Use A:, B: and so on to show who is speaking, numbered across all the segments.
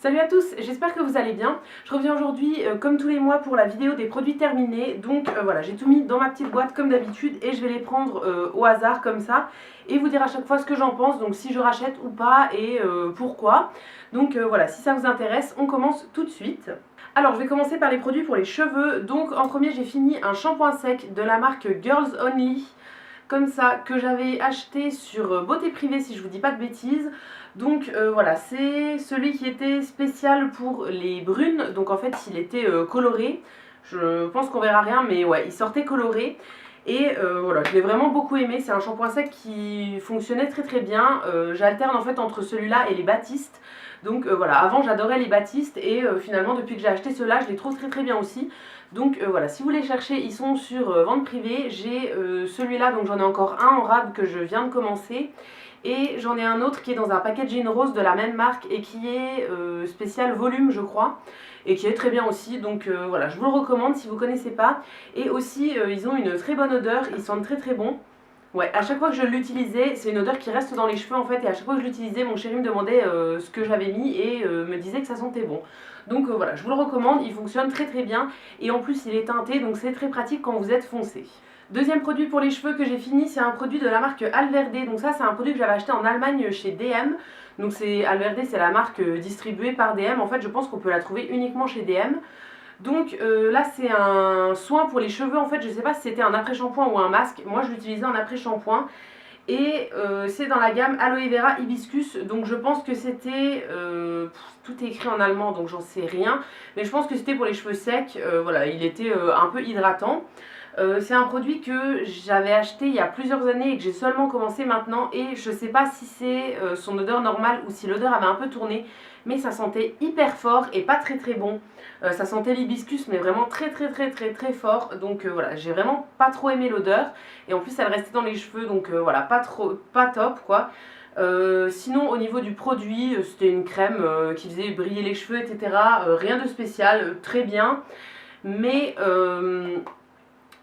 A: Salut à tous, j'espère que vous allez bien. Je reviens aujourd'hui comme tous les mois pour la vidéo des produits terminés. Donc voilà, j'ai tout mis dans ma petite boîte comme d'habitude et je vais les prendre au hasard comme ça et vous dire à chaque fois ce que j'en pense, donc si je rachète ou pas et pourquoi. Donc voilà, si ça vous intéresse, on commence tout de suite. Alors je vais commencer par les produits pour les cheveux. Donc en premier j'ai fini un shampoing sec de la marque Girls Only, comme ça, que j'avais acheté sur Beauté Privée si je vous dis pas de bêtises. Donc voilà, c'est celui qui était spécial pour les brunes, donc en fait il était coloré. Je pense qu'on verra rien, mais ouais, il sortait coloré. Et voilà, je l'ai vraiment beaucoup aimé, c'est un shampoing sec qui fonctionnait très très bien. J'alterne en fait entre celui-là et les Batiste. Donc voilà, avant j'adorais les Batiste et finalement depuis que j'ai acheté ceux-là, je les trouve très très bien aussi. Donc voilà, si vous les cherchez, ils sont sur vente privée. J'ai celui-là, donc j'en ai encore un en rab que je viens de commencer. Et j'en ai un autre qui est dans un packaging rose de la même marque et qui est spécial volume je crois. Et qui est très bien aussi, donc voilà, je vous le recommande si vous ne connaissez pas. Et aussi ils ont une très bonne odeur, ils sentent très très bon. Ouais, à chaque fois que je l'utilisais, c'est une odeur qui reste dans les cheveux en fait, et à chaque fois que je l'utilisais, mon chéri me demandait ce que j'avais mis et me disait que ça sentait bon. Donc voilà, je vous le recommande, il fonctionne très très bien, et en plus il est teinté, donc c'est très pratique quand vous êtes foncé. Deuxième produit pour les cheveux que j'ai fini, c'est un produit de la marque Alverde. Donc ça c'est un produit que j'avais acheté en Allemagne chez DM. Donc c'est Alverde, c'est la marque distribuée par DM. En fait je pense qu'on peut la trouver uniquement chez DM. Donc là c'est un soin pour les cheveux en fait, je sais pas si c'était un après-shampoing ou un masque. Moi je l'utilisais en après-shampoing. Et c'est dans la gamme Aloe Vera Hibiscus, donc je pense que c'était, tout est écrit en allemand donc j'en sais rien, mais je pense que c'était pour les cheveux secs, voilà, il était un peu hydratant. C'est un produit que j'avais acheté il y a plusieurs années et que j'ai seulement commencé maintenant, et je sais pas si c'est son odeur normale ou si l'odeur avait un peu tourné, mais ça sentait hyper fort et pas très très bon. Ça sentait l'hibiscus mais vraiment très très très très très fort, donc voilà, j'ai vraiment pas trop aimé l'odeur, et en plus elle restait dans les cheveux, donc voilà, pas top quoi. Sinon au niveau du produit, c'était une crème qui faisait briller les cheveux etc, rien de spécial, très bien, mais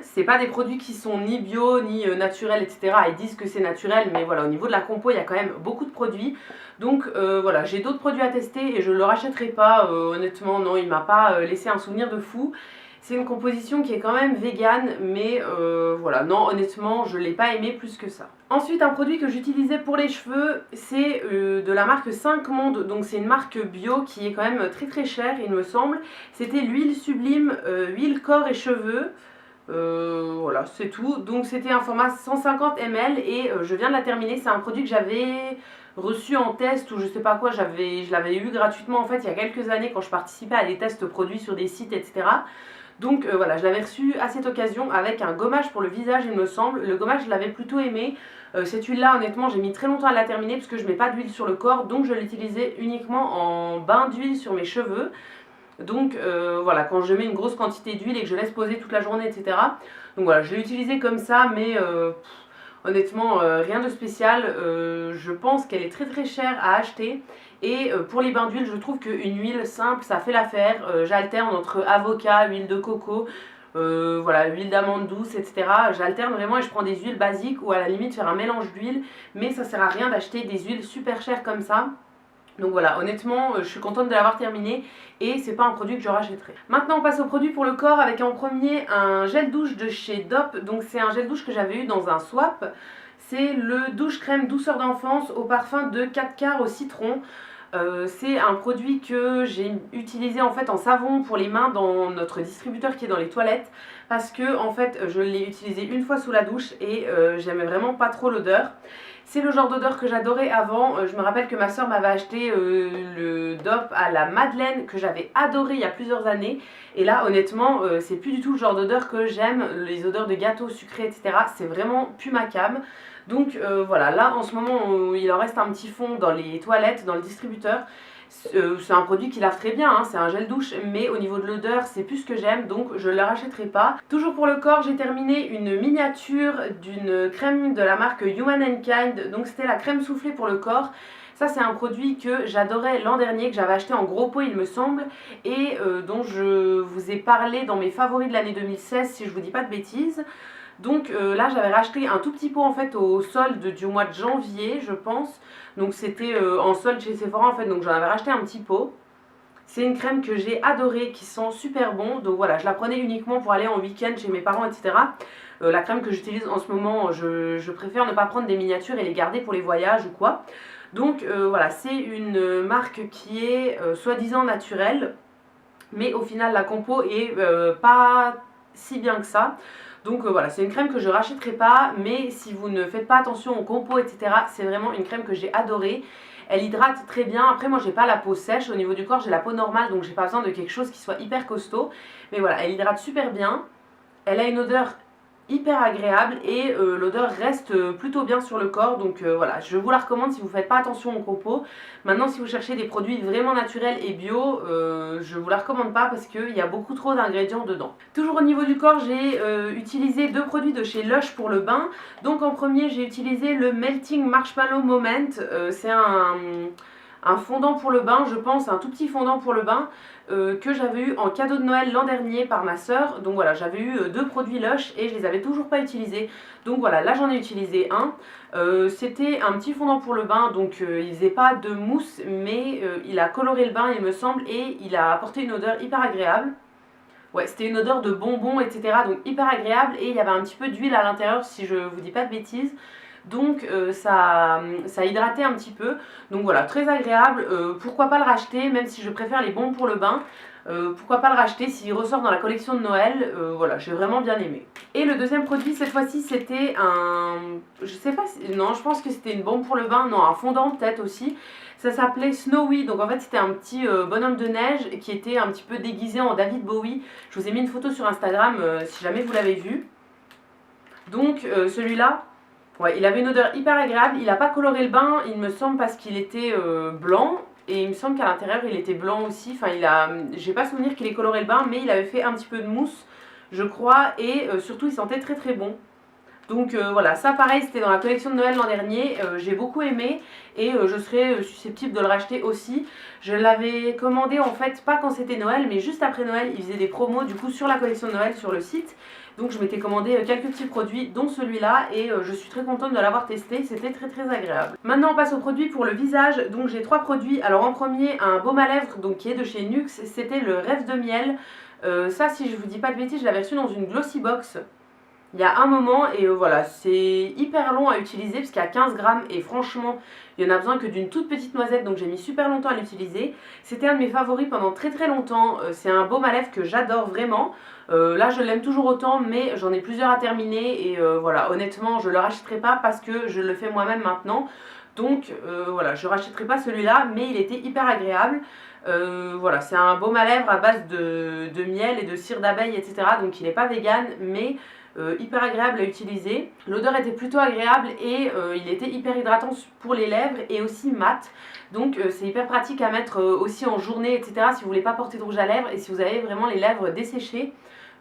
A: c'est pas des produits qui sont ni bio ni naturels etc. Ils disent que c'est naturel, mais voilà, au niveau de la compo il y a quand même beaucoup de produits. Donc voilà, j'ai d'autres produits à tester et je le rachèterai pas, honnêtement non, il m'a pas laissé un souvenir de fou. C'est une composition qui est quand même vegan, mais voilà, non honnêtement je l'ai pas aimé plus que ça. Ensuite un produit que j'utilisais pour les cheveux, c'est de la marque 5 Monde, donc c'est une marque bio qui est quand même très très chère il me semble. C'était l'huile sublime, huile corps et cheveux. Voilà, c'est tout. Donc c'était un format 150 ml et je viens de la terminer. C'est un produit que j'avais reçu en test ou je sais pas quoi, je l'avais eu gratuitement en fait il y a quelques années quand je participais à des tests produits sur des sites etc. Donc voilà, je l'avais reçu à cette occasion avec un gommage pour le visage il me semble. Le gommage je l'avais plutôt aimé. Cette huile là honnêtement j'ai mis très longtemps à la terminer parce que je mets pas d'huile sur le corps, donc je l'utilisais uniquement en bain d'huile sur mes cheveux. Donc voilà, quand je mets une grosse quantité d'huile et que je laisse poser toute la journée etc. Donc voilà, je l'ai utilisé comme ça, mais honnêtement rien de spécial. Je pense qu'elle est très très chère à acheter. Et pour les bains d'huile, je trouve qu'une huile simple ça fait l'affaire. J'alterne entre avocat, huile de coco, voilà, huile d'amande douce etc. J'alterne vraiment et je prends des huiles basiques ou à la limite faire un mélange d'huile. Mais ça sert à rien d'acheter des huiles super chères comme ça. Donc voilà, honnêtement je suis contente de l'avoir terminé et c'est pas un produit que je rachèterai. Maintenant on passe au produit pour le corps avec en premier un gel douche de chez Dop. Donc c'est un gel douche que j'avais eu dans un swap. C'est le douche crème douceur d'enfance au parfum de 4 quarts au citron. C'est un produit que j'ai utilisé en fait en savon pour les mains dans notre distributeur qui est dans les toilettes, parce que en fait je l'ai utilisé une fois sous la douche et j'aimais vraiment pas trop l'odeur. C'est le genre d'odeur que j'adorais avant. Je me rappelle que ma soeur m'avait acheté le Dop à la Madeleine que j'avais adoré il y a plusieurs années. Et là honnêtement c'est plus du tout le genre d'odeur que j'aime. Les odeurs de gâteaux sucrés etc. C'est vraiment plus ma came. Donc voilà, là en ce moment il en reste un petit fond dans les toilettes, dans le distributeur. C'est un produit qui lave très bien, hein, c'est un gel douche, mais au niveau de l'odeur c'est plus ce que j'aime, donc je ne le rachèterai pas. Toujours pour le corps, j'ai terminé une miniature d'une crème de la marque Human Kind, donc c'était la crème soufflée pour le corps. Ça c'est un produit que j'adorais l'an dernier, que j'avais acheté en gros pot il me semble, et dont je vous ai parlé dans mes favoris de l'année 2016 si je vous dis pas de bêtises. Donc là j'avais racheté un tout petit pot en fait au solde du mois de janvier je pense. Donc c'était en solde chez Sephora en fait, donc j'en avais racheté un petit pot. C'est une crème que j'ai adorée, qui sent super bon. Donc voilà, je la prenais uniquement pour aller en week-end chez mes parents, etc. La crème que j'utilise en ce moment, je préfère ne pas prendre des miniatures et les garder pour les voyages ou quoi. Donc voilà, c'est une marque qui est soi-disant naturelle, mais au final la compo est pas si bien que ça. Donc voilà, c'est une crème que je rachèterai pas, mais si vous ne faites pas attention aux compos, etc., c'est vraiment une crème que j'ai adorée. Elle hydrate très bien. Après, moi, j'ai pas la peau sèche. Au niveau du corps, j'ai la peau normale, donc j'ai pas besoin de quelque chose qui soit hyper costaud. Mais voilà, elle hydrate super bien. Elle a une odeur hyper agréable et l'odeur reste plutôt bien sur le corps. Donc voilà, je vous la recommande si vous ne faites pas attention aux compos. Maintenant, si vous cherchez des produits vraiment naturels et bio, je vous la recommande pas parce qu'il y a beaucoup trop d'ingrédients dedans. Toujours au niveau du corps, j'ai utilisé 2 produits de chez Lush pour le bain. Donc en premier, j'ai utilisé le Melting Marshmallow Moment. C'est un fondant pour le bain, je pense, un tout petit fondant pour le bain que j'avais eu en cadeau de Noël l'an dernier par ma soeur. Donc voilà, j'avais eu 2 produits Lush et je les avais toujours pas utilisés. Donc voilà, là j'en ai utilisé un. C'était un petit fondant pour le bain, donc il faisait pas de mousse, mais il a coloré le bain il me semble et il a apporté une odeur hyper agréable. Ouais, c'était une odeur de bonbons, etc. Donc hyper agréable et il y avait un petit peu d'huile à l'intérieur si je vous dis pas de bêtises. Donc ça hydratait un petit peu. Donc voilà, très agréable. Pourquoi pas le racheter, même si je préfère les bons pour le bain. Pourquoi pas le racheter s'il ressort dans la collection de Noël. Voilà, j'ai vraiment bien aimé. Et le deuxième produit cette fois-ci c'était un... Je sais pas si... Non, je pense que c'était une bombe pour le bain. Non, un fondant peut-être aussi. Ça s'appelait Snowy, donc en fait c'était un petit bonhomme de neige qui était un petit peu déguisé en David Bowie. Je vous ai mis une photo sur Instagram si jamais vous l'avez vu. Donc celui-là, ouais, il avait une odeur hyper agréable. Il n'a pas coloré le bain, il me semble, parce qu'il était blanc. Et il me semble qu'à l'intérieur il était blanc aussi. Enfin, j'ai pas souvenir qu'il ait coloré le bain, mais il avait fait un petit peu de mousse, je crois. Et surtout, il sentait très très bon. Donc voilà, ça pareil, c'était dans la collection de Noël l'an dernier, j'ai beaucoup aimé et je serais susceptible de le racheter aussi. Je l'avais commandé en fait pas quand c'était Noël, mais juste après Noël, ils faisaient des promos du coup sur la collection de Noël sur le site. Donc je m'étais commandé quelques petits produits dont celui-là et je suis très contente de l'avoir testé, c'était très très agréable. Maintenant on passe aux produits pour le visage, donc j'ai 3 produits. Alors en premier un baume à lèvres donc qui est de chez Nuxe, c'était le Rêve de Miel. Ça si je vous dis pas de bêtises, je l'avais reçu dans une glossy box il y a un moment et voilà, c'est hyper long à utiliser parce qu'il y a 15 grammes et franchement il y en a besoin que d'une toute petite noisette, donc j'ai mis super longtemps à l'utiliser. C'était un de mes favoris pendant très très longtemps. C'est un baume à lèvres que j'adore vraiment. Là je l'aime toujours autant, mais j'en ai plusieurs à terminer et voilà, honnêtement je le rachèterai pas parce que je le fais moi-même maintenant. Donc voilà, je rachèterai pas celui-là, mais il était hyper agréable. Voilà, c'est un baume à lèvres à base de miel et de cire d'abeille, etc. Donc il n'est pas vegan, mais hyper agréable à utiliser. L'odeur était plutôt agréable et il était hyper hydratant pour les lèvres et aussi mat. Donc c'est hyper pratique à mettre aussi en journée, etc. si vous voulez pas porter de rouge à lèvres et si vous avez vraiment les lèvres desséchées.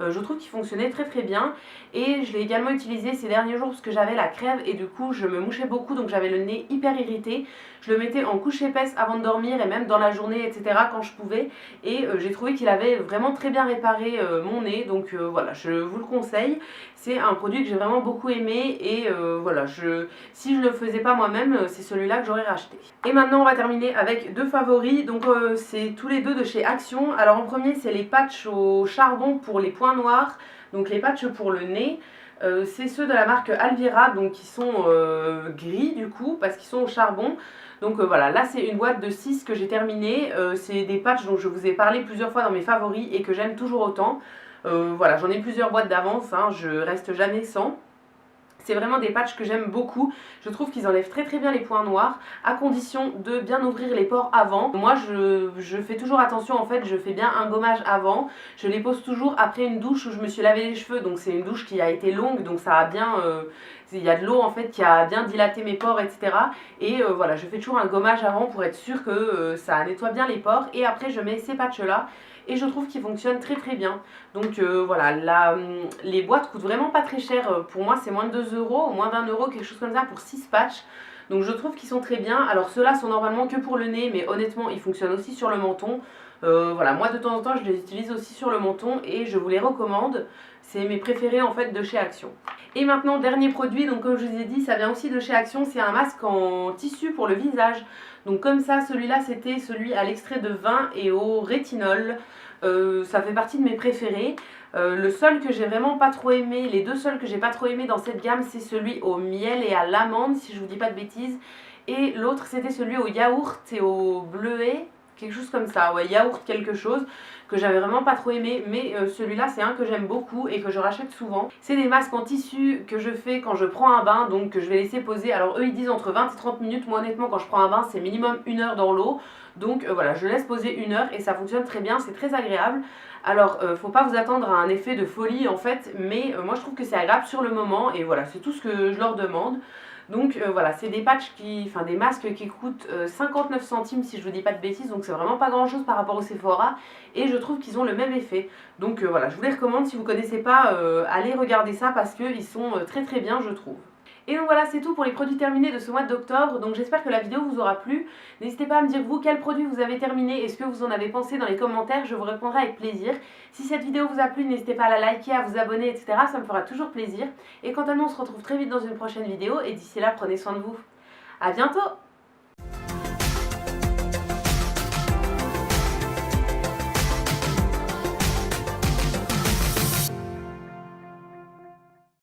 A: Je trouve qu'il fonctionnait très très bien et je l'ai également utilisé ces derniers jours parce que j'avais la crève et du coup je me mouchais beaucoup, donc j'avais le nez hyper irrité. Je le mettais en couche épaisse avant de dormir et même dans la journée, etc. quand je pouvais, et j'ai trouvé qu'il avait vraiment très bien réparé mon nez, donc voilà, je vous le conseille. C'est un produit que j'ai vraiment beaucoup aimé et voilà, si je le faisais pas moi-même, c'est celui-là que j'aurais racheté. Et maintenant on va terminer avec 2 favoris, donc c'est tous les 2 de chez Action. Alors en premier c'est les patchs au charbon pour les points noirs, donc les patchs pour le nez. C'est ceux de la marque Alvira, donc qui sont gris du coup parce qu'ils sont au charbon. Donc voilà, là c'est une boîte de 6 que j'ai terminée. C'est des patchs dont je vous ai parlé plusieurs fois dans mes favoris et que j'aime toujours autant. Voilà, j'en ai plusieurs boîtes d'avance, hein, je reste jamais sans. C'est vraiment des patchs que j'aime beaucoup. Je trouve qu'ils enlèvent très très bien les points noirs, à condition de bien ouvrir les pores avant. Moi je fais toujours attention, en fait je fais bien un gommage avant. Je les pose toujours après une douche où je me suis lavé les cheveux. Donc c'est une douche qui a été longue, donc ça a bien... il y a de l'eau en fait qui a bien dilaté mes pores, etc. Et voilà, je fais toujours un gommage avant pour être sûre que ça nettoie bien les pores. Et après je mets ces patchs là. Et je trouve qu'ils fonctionnent très très bien. Donc voilà, les boîtes coûtent vraiment pas très cher. Pour moi c'est moins de 2 €, moins d'1 €, quelque chose comme ça pour 6 patchs. Donc je trouve qu'ils sont très bien. Alors ceux-là sont normalement que pour le nez, mais honnêtement ils fonctionnent aussi sur le menton. Voilà, moi de temps en temps je les utilise aussi sur le menton et je vous les recommande. c'est mes préférés en fait de chez Action. Et maintenant dernier produit, donc comme je vous ai dit ça vient aussi de chez Action, c'est un masque en tissu pour le visage. Donc comme ça, celui-là c'était celui à l'extrait de vin et au rétinol. Ça fait partie de mes préférés. Le seul que j'ai vraiment pas trop aimé, les deux seuls que j'ai pas trop aimé dans cette gamme, c'est celui au miel et à l'amande, si je vous dis pas de bêtises. Et l'autre c'était celui au yaourt et au bleuet, quelque chose comme ça, ouais, yaourt quelque chose, que j'avais vraiment pas trop aimé, mais celui-là c'est un que j'aime beaucoup et que je rachète souvent. C'est des masques en tissu que je fais quand je prends un bain, donc que je vais laisser poser. Alors eux ils disent entre 20 et 30 minutes, moi honnêtement quand je prends un bain c'est minimum 1 heure dans l'eau. Donc voilà, je laisse poser 1 heure et ça fonctionne très bien, c'est très agréable. Alors faut pas vous attendre à un effet de folie en fait, mais moi je trouve que c'est agréable sur le moment et voilà, c'est tout ce que je leur demande. Donc voilà, c'est des patchs des masques qui coûtent 59 centimes si je vous dis pas de bêtises, donc c'est vraiment pas grand chose par rapport au Sephora et je trouve qu'ils ont le même effet. Donc voilà, je vous les recommande, si vous connaissez pas, allez regarder ça parce qu'ils sont très très bien je trouve. Et donc voilà, c'est tout pour les produits terminés de ce mois d'octobre, donc j'espère que la vidéo vous aura plu. N'hésitez pas à me dire vous quel produit vous avez terminé et ce que vous en avez pensé dans les commentaires, je vous répondrai avec plaisir. Si cette vidéo vous a plu, n'hésitez pas à la liker, à vous abonner, etc. Ça me fera toujours plaisir. Et quant à nous, on se retrouve très vite dans une prochaine vidéo et d'ici là, prenez soin de vous. A bientôt!